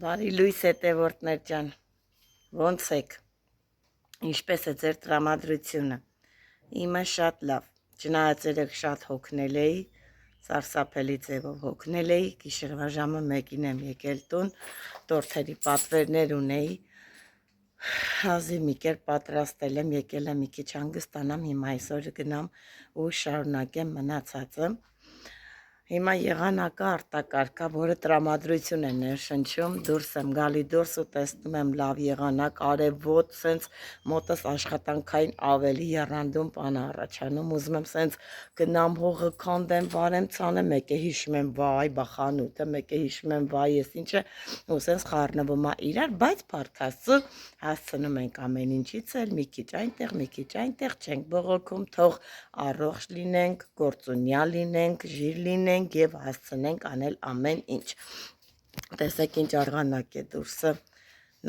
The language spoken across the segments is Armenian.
Բարի լույս հետևորդներ ջան, ոնց եք, ինչպես է ձեր տրամադրությունը, իմը շատ լավ, չնայած երեկ շատ հոգնել էի, սարսափելի ձևով հոգնել էի, գիշերվա ժամը 1-ին եմ եկել տուն, տորթերի պատվերներ ունեի, հազիվ մի կերպ պատրաստել եմ, եկել եմ մի քիչ հանգստանամ, հիմա այսօր գնամ ու շարունակեմ մնացածը. Հիմա եղանակը արտակարգա, որը տրամադրություն է ներշնչում, դուրս եմ գալի դուրս ու տեսնում եմ լավ եղանակ, արևոտ, սենց մոտս աշխատանքային ավելի եռանդուն բան առաջանում, ուզում եմ սենց գնամ հողը քանդեմ, վարեմ, ցանեմ, մեկ է հիշում եմ վայ, բա խանութը, մեկ է հիշում եմ վայ, ես ինչ է, ու սենց խառնվում է իրար, բայց Փառք Աստծո հասցնում ենք ամեն ինչից էլ, մի քիչ այնտեղ չենք բողոքում, թող առողջ լինենք, գործունյա լինենք, ժիր լինենք և հասցնենք անել ամեն ինչ։ Տեսեք ինչ եղանակ է դուրսը,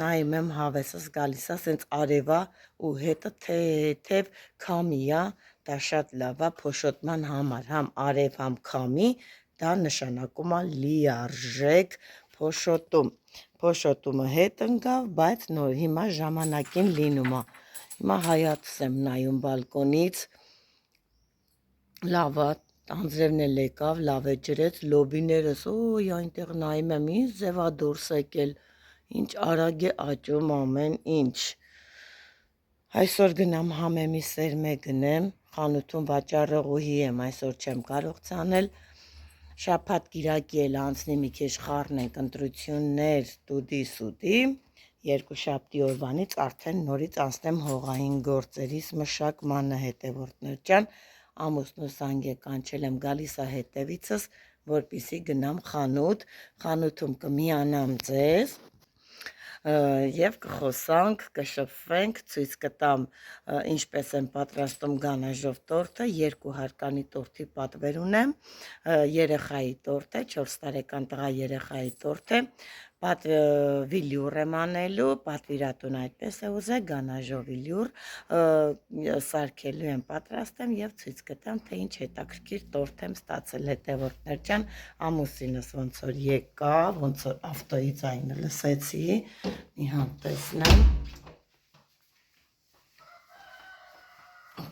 նայում եմ հավեսս գալիս է, սենց արևա ու հետը թեթև քամի է, դա շատ լավ է փոշոտման համար, համ արև, համ քամի, դա նշանակում է լիարժեք փոշոտում։ Փոշոտումը հետ ընկավ, բայց նոր հիմա ժամանակին լինում է։ Հիմա հայացս եմ նայում բալկոնից, լավ է, անձրևն էլ եկավ, լավ է ջրեց, լոբիներս, ոյ, այնտեղ նայում եմ, ինչ ձև է դուրս եկել, ինչ արագ է աճում ամեն ինչ։ Այսօր գնամ համեմի սերմե գնեմ, խանութում վաճառողուհի եմ, այսօր չեմ կարող ցանել, շաբաթ կիրակի էլ անցնի մի քիչ խառնենք ընտրություններ, տուդի-սուդի, երկուշաբթի օրվանից արդեն նորից անցնեմ հողային գործերիս մշակմանը հետևորդներ ջան, ամուսնուս զանգ է կանչել եմ գալիս է հետևիցս, որպեսզի գնամ խանութ, խանութում կմիանամ ձեզ և կխոսանք, կշփվենք, ցույց կտամ ինչպես եմ պատրաստում գանաժով տորտը, 2 հարկանի տորտի պատվեր ունեմ, երեխայի տորտ է, 4 տարեկան տղա երեխայի տորտ է, վիլյուր եմ անելու, պատվիրատուն այդպես է ուզել, գանաժովի լյուր, սարքելու եմ, պատրաստեմ և ցույց կտամ, թե ինչ հետաքրքիր տորտ եմ ստացել հետևորդներ ջան, ամուսինս ոնց որ եկավ, ոնց որ ավտոյի ձայնը լսեցի, մի հատ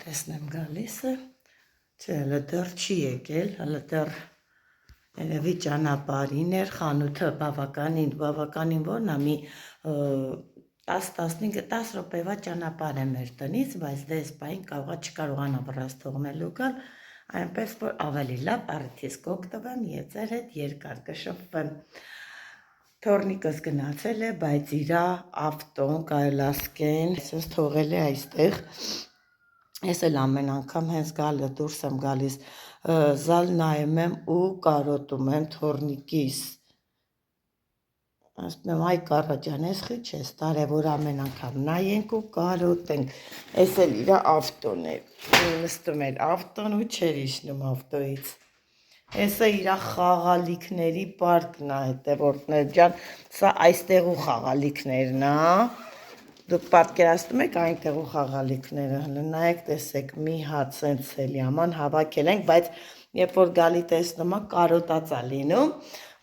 տեսնեմ գալիս է, չէ, հələ դեռ չի եկել, հələ դեռ երևի ճանապարհին էր, խանութը բավականին որն է, մի 10 րոպեվա ճանապարհ է մեր տնից, բայց դե այս պահին չկարողանա վռած թողնելու գալ, այնպես որ ավելի լավ առիթից կօգտվեմ և ձեր հետ երկար կշփվեմ։ Թորնիկս գնացել է, բայց իր ավտոն կարելի ասկեն, այսպես թողել է այստեղ, ես էլ ամեն անգամ հենց գալը դուրս եմ գալիս, զալ նայում եմ ու կարոտում եմ թորնիկիս, ասում եմ այ Կարա ջան, ես խի չես տարե, որ ամեն անգամ նայենք ու կարոտենք, ես էլ իր ավտոն է, նստում էր ավտոն ու չեր իջնում ավտոյից, Էսը իր խաղալիքների պարկն է հետևորդներ ջան, սա այստեղու խաղալիքներն է, դուք պատկերացնում եք այնտեղու խաղալիքները, հələ նայեք տեսեք, մի հատ սենց էլի հավաքել ենք, բայց երբ որ գալի տեսնում է կարոտած է լինում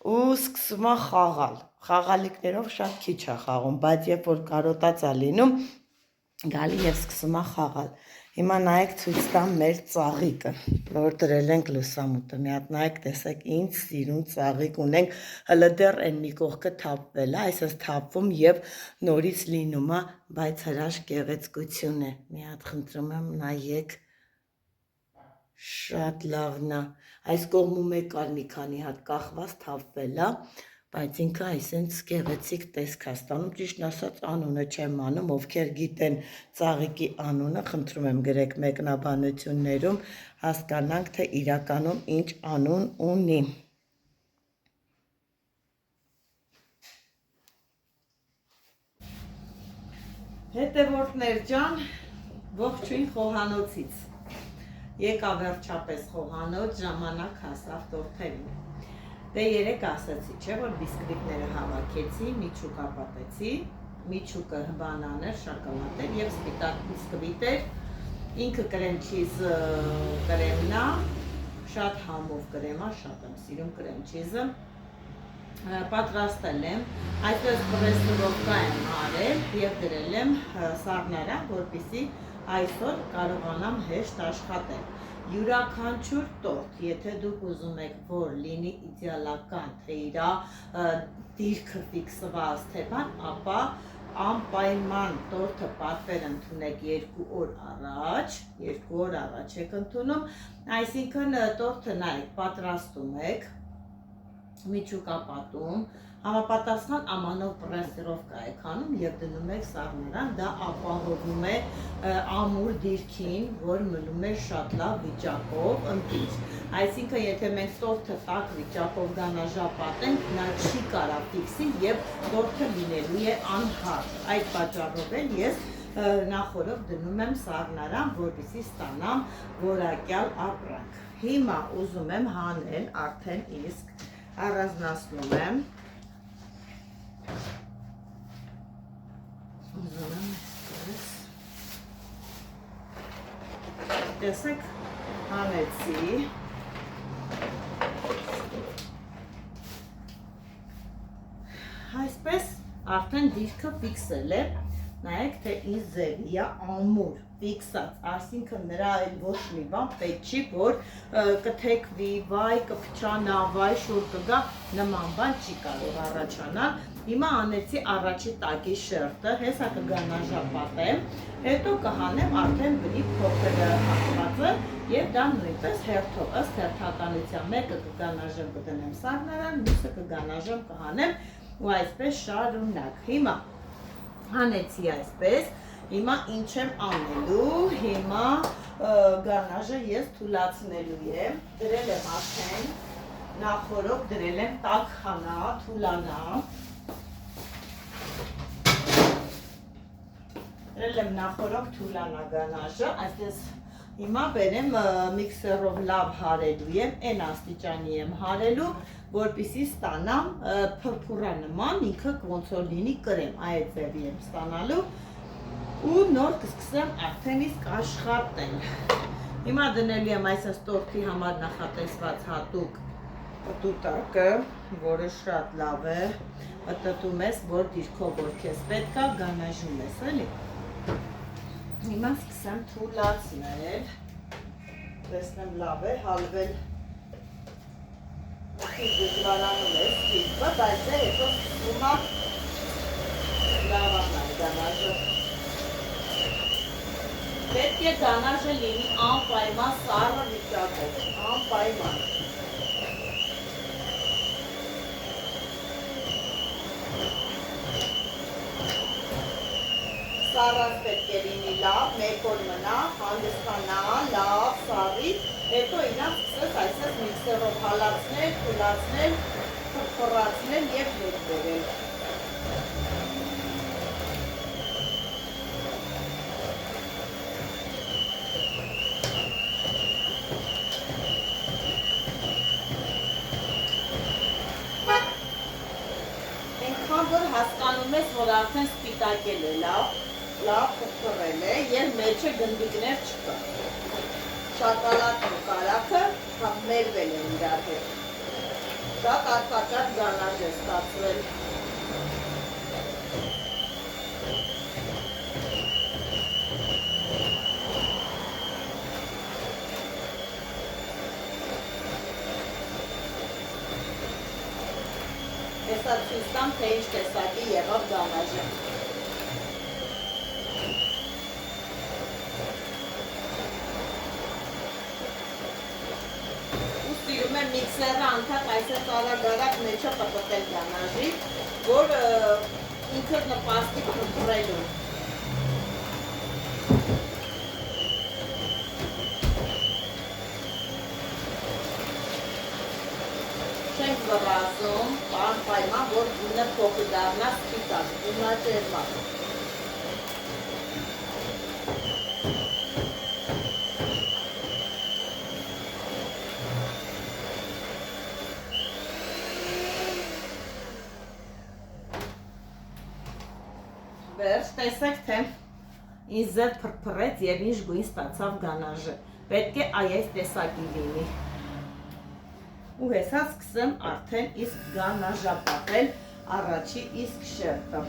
ու սկսում է խաղալ, խաղալիքներով շատ քիչ է խաղում, բայց երբ որ կարոտած է լինում, գալի և սկսում է խաղալ, հիմա նայեք ցույց տամ մեր ծաղիկը, որ դրել ենք լուսամուտը, մի հատ նայեք տեսեք ինչ սիրուն ծաղիկ ունենք, հələ դեռ են մի կողքը թափվել է, այսպես թափվում և նորից լինում է, բայց հրաշք գեղեցկություն է, մի հատ խնդրում եմ նայեք, շատ լավն է, այս կողմում է կար մի քանի հատ կախված թափվել է, բայց ինքը այսենց գեղեցիկ տեսք է ստանում, ճիշտն ասած անունը չեմ անում, ովքեր գիտեն ծաղիկի անունը, խնդրում եմ գրեք մեկնաբանություններում, հասկանանք, թե իրականում ինչ անուն ունի։ Հետևորդներ ջան, ողջույն խոհանոցից, եկա վերջապես խոհանոց, ժամանակ հասավ տորթերին, դե երեկ ասացի, չէ որ բիսկվիտները հավաքեցի, միջուկա պատեցի, միջուկը բանան էր, շոկոլադ էր և սպիտակ բիսկվիտ էր, ինքը կրեմ չիզ կրեմն է, շատ համով կրեմ է, շատ եմ սիրում կրեմ չիզը, պատրաստել եմ, այսպես պրեսնովկա եմ արել և դրել եմ սառնարան, որպեսզի այսօր կարողանամ հեշտ աշխատել։ Յուրաքանչյուր տորտ, եթե դուք ուզում եք, որ լինի իդեալական, թե իրա դիրքը ֆիքսված, թե բան, ապա անպայման տորտը պատվեր ընդունեք 2 օր առաջ, 2 օր առաջ եք ընդունում, այսինքն տորտը նայեք, պատրաստում եք, միջուկապատում, համապատասխան ամանով պրեսիրովկա եք անում և դնում եք սառնարան, դա ապահովում է ամուր դիրքին, որ մնում է շատ լավ վիճակով ընկիր։ Այսինքն, եթե մենք տորտը տաք վիճակով գանաժապատենք, նա չի կարա ֆիքսի և տորտը լինելու է անհարթ։ Այդ պատճառով էլ ես նախորդ դնում եմ սառնարան, որպեսզի ստանամ որակյալ ապրանք։ Հիմա ուզում եմ հանել, արդեն իսկ առանձնացնում եմ, ուզում եմ այսպես, տեսեք, հանեցի, այսպես արդեն դիրքը ֆիքսել է, նայեք, թե ինչ ձևի է ամուր, ֆիքսած, այսինքն նրա այլ ոչ մի բան պետք չի, որ կթեքվի, վայ, կփչանա, վայ, շուր կգա, նման բան չի կարող առաջանալ։ Հիմա անեցի առաջի տակի շերտը, հեսա կգանաժապատեմ, հետո կհանեմ արդեն բնի փոքրը հատվածը և դա նույնպես հերթով, ըստ հերթականության, մեկը կգանաժեմ կդնեմ սառնարան, մյուսը կգանաժեմ կհանեմ ու այսպես շարունակ։ Հիմա հանեցի այսպես, հիմա ինչ եմ անելու, հիմա գանաժը ես թուլացնելու եմ, դրել եմ արդեն, նախորդ դրել եմ տաք խանա, թուլանա, դրել եմ նախորդ թուլանա գանաժը, այսպես հիմա բերեմ միքսերով լավ հարելու եմ, են աստիճանի եմ հարելու, որպեսզի ստանամ փրփուրա նման, ինքը ոնց որ լինի կրեմ, այդ ձևի եմ ստանալու ու նոր կսկսեմ արդեն իսկ աշխատել։ Հիմա դնելու եմ այսպես տորտի համար նախատեսված հատուկ պտուտակը, որը շատ լավ է, պտտում ես, որ դիրքով որ քեզ պետք է գանաժում ես, էլի։ Հիմա սկսեմ թուլացնել, տեսնեմ լավ է, հալվել դժվարանում է սկիզբը, բայց է հետո սկսում է լավանալ գանաժը։ Պետք է գանաժը լինի անպայման սառը վիճակով, անպայման։ Սառած պետք է լինի լավ, մեկ օր մնա, հանգստանա, լավ, սառի, հետո իրան սկսես այսպես միքսերով հալացնել, թուլացնել, փրփռացնել և հետ բերել։ Այնքան որ հասկանում ես, որ արդեն սպիտակել է լավ փրփռել է և մեջը գնդիկներ չկա։ Շոկոլադն ու կարագը մերվել են իրար հետ։ Շատ արտակարգ գանաժ է ստացվել։ Հեսա ցույց տամ, թե ինչ տեսակի եղավ գանաժը։ Սիրում եմ միքսերը անդադ այսպես արագ մեջը պտտել գանաժի, որ ինքը նպաստի փրփռելու։ Չենք վռազում, անպայման, որ գունը փոխի դառնա սպիտակ, գունաճերված։ Վերջ, տեսեք, թե ինձ ձեր փրփռեց և ինչ գույն ստացավ գանաժը։ Պետք է այս տեսակի լինի։ ու հեսա սկսեմ արդեն իսկ գանաժապատել առաջի իսկ շերտը։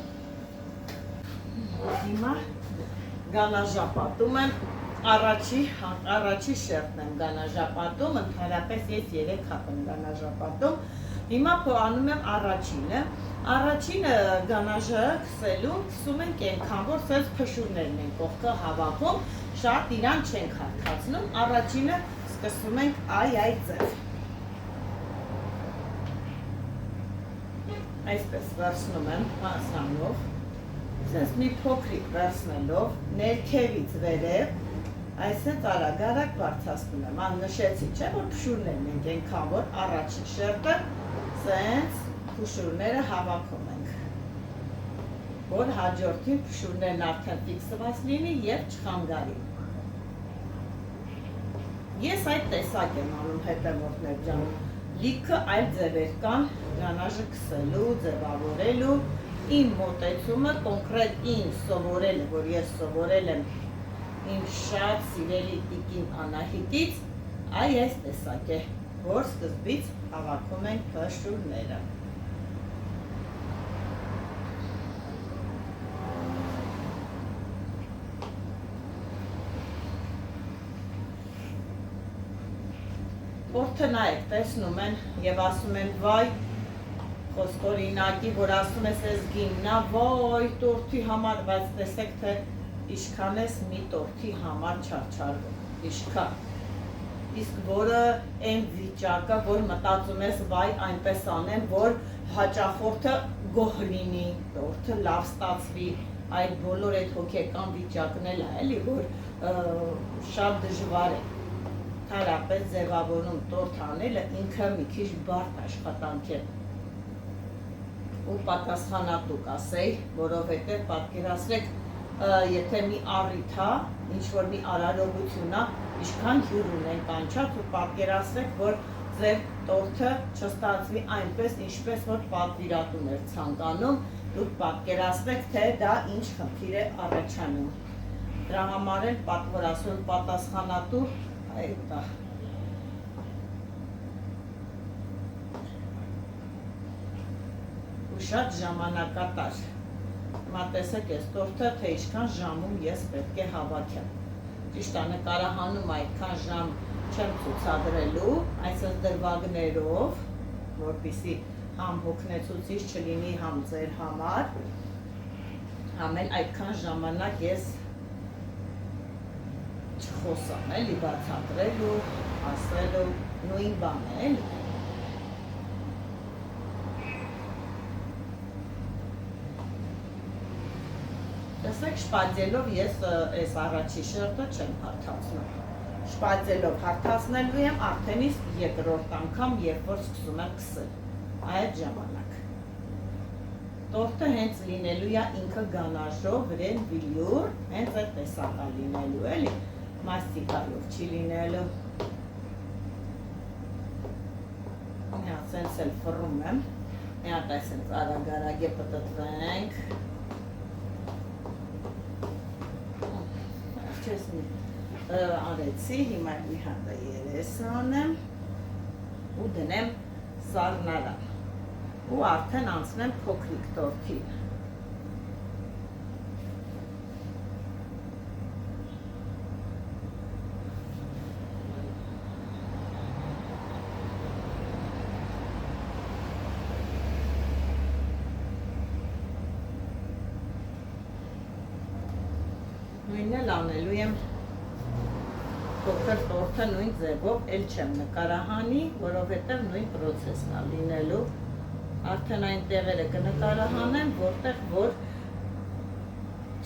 Հիմա գանաժապատում եմ առաջի շերտն եմ գանաժապատում, ընդհանրապես ես 3 հատ եմ գանաժապատում։ Հիմա փոխանում եմ առաջինը գանաժը քսում ենք այնքան, որ սենց փշուրներն են կողքը հավաքում, շատ իրան չենք հարթացնում, առաջինը սկսում ենք այ ձև։ Այսպես վերցնում եմ հասանով, սենց մի փոքրիկ վերցնելով, ներքևից վերև, այսենց արագ բարձրացնում եմ, նշեցի չէ, որ փշուրներն ենք այնքան, որ առաջին շերտը սենց փշուրները հավաքում ենք, որ հաջորդին փշուրներն արդեն ֆիքսված լինի և չխանգարի։ Ես այդ տեսակ եմ անում հետևորդներ ջան, լիքը այլ ձևեր կան գանաժը քսելու, ձևավորելու, իմ մոտեցումը կոնկրետ ինձ սովորելը, որ ես սովորել եմ իմ շատ սիրելի տիկին Անահիտից, այս տեսակ է, որ սկզբից հավաքում ենք փշուրները։ Տորթը նայեք, տեսնում են և ասում են վայ, խոսք օրինակի, որ ասում ես ես գիննա, վայ, տորթի համար, բայց տեսեք, թե իշքան ես մի տորթի համար չարչարվում, իշքան։ Իսկ որը այն վիճակը, որ մտածում ես վայ, այնպես անեմ, որ հաճախորդը գոհ լինի, տորթը լավ ստացվի, այդ բոլոր այդ հոգեկան վիճակն էլ է, էլի, որ շատ դժվար է։ Հարապես ձևավորում տորթ անելը ինքը մի քիչ բարդ աշխատանք է ու պատասխանատու կասեի, որովհետև պատկերացրեք, եթե մի առիթ է, ինչ-որ մի արարողություն է, ինչքան հյուր ունենք անչափ ու պատկերացրեք, որ ձեր տորթը չստացվի այնպես, ինչպես որ պատվիրատուն էր ցանկանում, դուք պատկերացրեք, թե դա ինչ խնդիր է առաջանում։ Դրա համար էլ որ ասում եմ պատասխանատու այդ է։ Ու շատ ժամանակատար։ Հիմա տեսեք ես տորթը, թե ինչքան ժամում ես պետք է հավաքեմ։ Ճիշտ է, նկարահանում այդքան ժամ չեմ ցուցադրելու, այսպես դրվագներով, որպեսզի համ հոգնեցուցիչ չլինի, համ ձեր համար, համ էլ այդքան ժամանակ ես չխոսամ, էլի բացատրելու, ասելու, նույն բան է, էլի։ Տեսեք, շպատելով ես այս առաջի շերտը չեմ հարթացնում։ Շպատելով հարթացնելու եմ արդեն իսկ երկրորդ անգամ, երբ որ սկսում եմ քսել, այդ ժամանակ։ Տորթը հենց լինելու է ինքը գանաժով, վրեն վիլյուր, հենց այդ տեսակա լինելու, էլի։ Մաստիկայով չի լինելու։ Մի հատ սենց էլ ֆռում եմ, մի հատ այսենց արագ է պտտվենք։ Չես մի արեցի, հիմա մի հատը երես անեմ ու դնեմ սառնարան ու արդեն անցնեմ փոքրիկ տորթին։ Նույնն էլ անելու եմ փոքր տորթը նույն ձևով էլ չեմ նկարահանի, որովհետև նույն պրոցեսն է լինելու, արդեն այն տեղերը կնկարահանեմ, որտեղ որ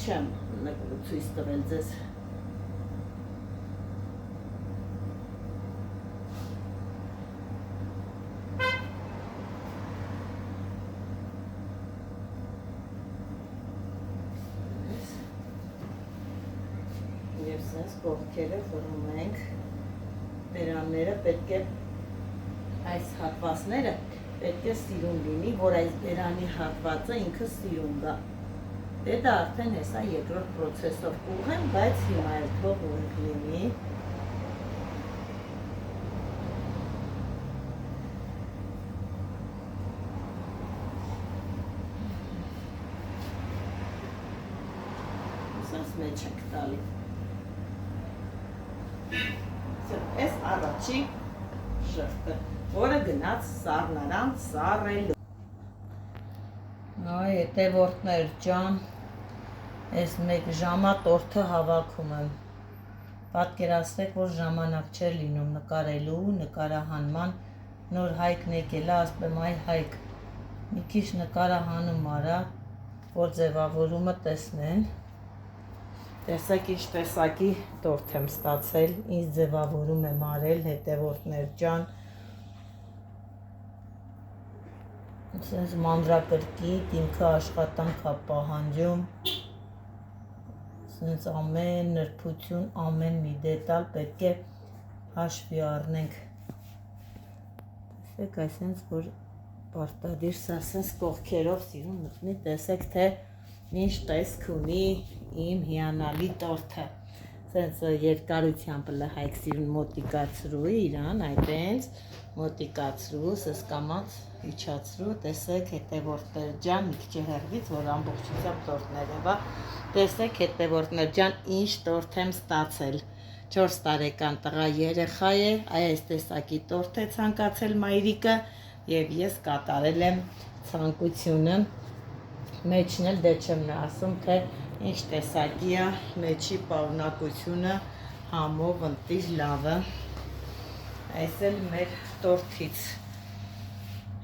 չեմ ցույց տվել ձեզ։ Եվ սենց կողքերը խորում ենք, բերանները պետք է, այս հատվածները պետք է սիրուն լինի, որ այս բերանի հատվածը ինքը սիրուն գա։ Դե դա արդեն հեսա երկրորդ պրոցեսով կուղեմ, բայց հիմա էլ թող ուղիղ լինի։ սենց մեջ ենք տալի։ Այս առաջի շրտը, որը գնաց սառնարան սառելու։ Այ հետևորդներ ջան, այս 1 ժամա տորթը հավաքում եմ։ Պատկերացրեք, որ ժամանակ չէր լինում նկարելու, նկարահանման, նոր Հայկն եկել է, ասում եմ, այ Հայկ, մի քիչ նկարահանում արա, որ ձևավորումը տեսնեն։ Տեսեք ինչ տեսակի տորթ եմ ստացել, ինչ ձևավորում եմ արել, հետևորդներ ջան։ Սենց մանրակրկիտ, ինքը աշխատանք է պահանջում։ Սենց ամեն նրբություն, ամեն մի դետալ պետք է հաշվի առնենք։ Տեսեք, այսենց որ պարտադիր սա սենց կողքերով սիրուն մտնի, տեսեք թե ինչ տեսք ունի իմ հիանալի տորթը։ Սենց երկարությամբ Հայկ սիրուն մոտիկացրու իրան, այտենց մոտիկացրու, սես կամած իջացրու, տեսեք հետևորդներ ջան, մի քիչ հեռվից, որ ամբողջությամբ տորթները բա, տեսեք հետևորդներ ջան, ինչ տորթ եմ ստացել։ 4 տարեկան տղա երեխա է, այս տեսակի տորթ է ցանկացել մայրիկը եւ ես կատարել եմ ցանկությունը։ Մեջն էլ դե չեմ ասում, թե ինչ տեսակի է, մեջի պարունակությունը համով ընտիր լավը։ Այս էլ մեր տորթից։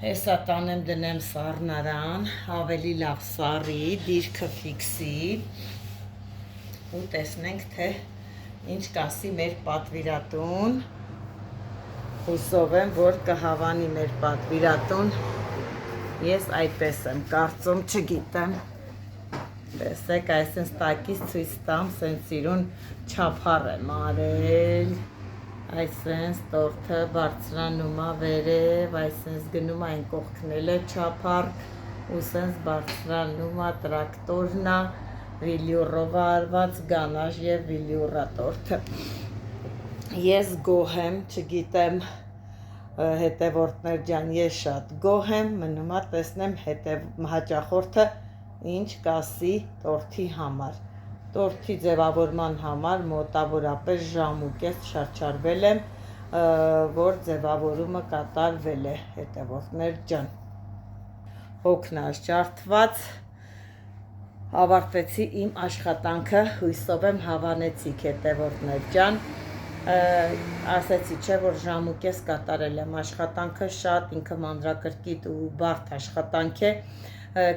Հեսա տանեմ դնեմ սառնարան, ավելի լավ սառի, դիրքը ֆիքսի ու տեսնենք, թե ինչ կասի մեր պատվիրատուն։ Հուսով եմ, որ կհավանի մեր պատվիրատուն։ Ես այդպես եմ կարծում, չգիտեմ։ Տեսեք, այսենց տակից ցույց տամ, սենց սիրուն չափառ եմ արել։ Այսենց տորթը բարձրանում է վերև, այսենց գնում այն կողքնել է չափառ, ու սենց բարձրանում է տրակտորն է, վիլյուրով արված գանաժ եւ վիլյուրա տորթը։ Ես գոհ եմ, չգիտեմ հետևորդներ ջան, ես շատ գոհ եմ, մնում է տեսնեմ հաճախորդը ինչ կասի տորթի համար։ Տորթի ձևավորման համար մոտավորապես ժամ ու կես չարչարվել եմ, որ ձևավորումը կատարվել է, հետևորդներ ջան։ Հոգնած ջարդված ավարտեցի իմ աշխատանքը, հույսով եմ հավանեցիք հետևորդներ ջան։ Ասեցի չէ, որ ժամ ու կես կատարել եմ աշխատանքը, շատ ինքը մանրակրկիտ ու բարդ աշխատանք է։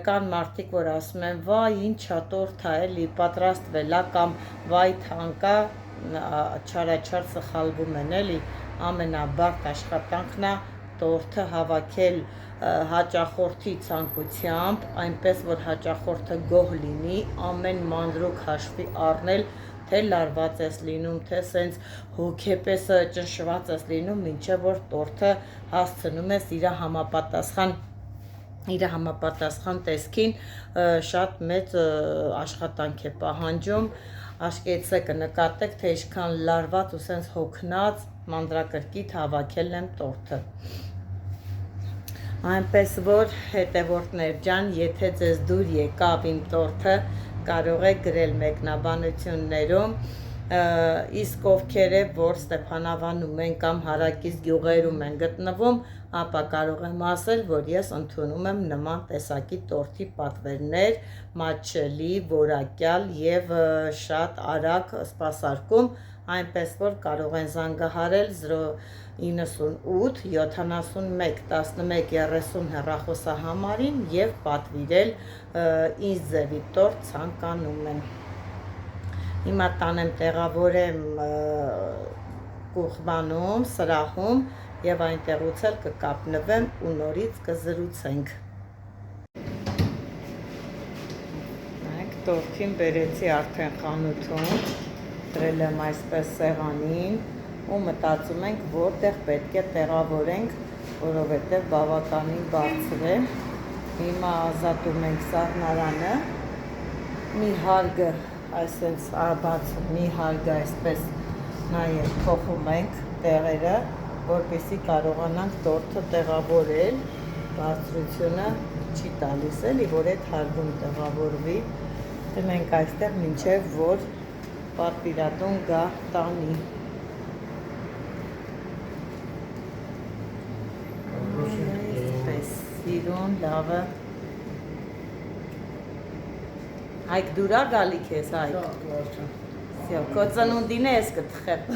Կան մարդիկ, որ ասում են, վայ, ինչա տորթ է էլի պատրաստվել է, կամ վայ թանկա, չարաչար սխալվում են էլի, ամենաբարդ աշխատանքն է տորթը հավաքել հաճախորդի ցանկությամբ, այնպես որ հաճախորդը գոհ լինի, ամեն մանրուք հաշվի առնել, թե լարված ես լինում, թե սենց հոգեպես ճնշված ես լինում, մինչև որ տորթը հասցնում ես իր համապատասխան տեսքին, շատ մեծ աշխատանք է պահանջում։ Աշկեցը կնկատեք, թե ինչքան լարված ու սենց հոգնած մանրակրկիտ հավաքել եմ տորթը։ Այնպես որ հետևորդներ ջան, եթե ձեզ դուր եկավ իմ տորթը, կարող եք գրել մեկնաբանություններում, իսկ ովքեր է, որ Ստեփանավանում են կամ հարակից գյուղերում են գտնվում, ապա կարող եմ ասել, որ ես ընդունում եմ նման տեսակի տորթի պատվերներ, մատչելի, որակյալ եւ շատ արագ սպասարկում, այնպես որ կարող են զանգահարել 098 71 11 30 հեռախոսահամարին եւ պատվիրել ինչ ձևի տորթ ցանկանում են։ Հիմա տանեմ տեղավորեմ կուխմանում, սրահում եւ այնտեղից էլ կկապնվեմ ու նորից կզրուցենք։ Նայեք, տորթին բերեցի արդեն խանութում, դրել եմ այսպես սեղանին ու մտածում ենք որտեղ պետք է տեղավորենք, որովհետեւ բավականին բարձր է։ Հիմա ազատում ենք սառնարանը, մի հարգը այսպես բացում, մի հարգը այսպես նայեք փոխում ենք տեղերը, որպեսզի կարողանանք տորթը տեղավորել, բարձրությունը չի տալիս էլի, որ այդ հարգում տեղավորվի, Նստել ենք այստեղ մինչև որ պատվիրատուն գա տանի։ Այսպես, սիրուն, լավը։ Հայք դուրա գալիք ես, Հայք։ Всё, քո ծնունդին ես կթխեմ։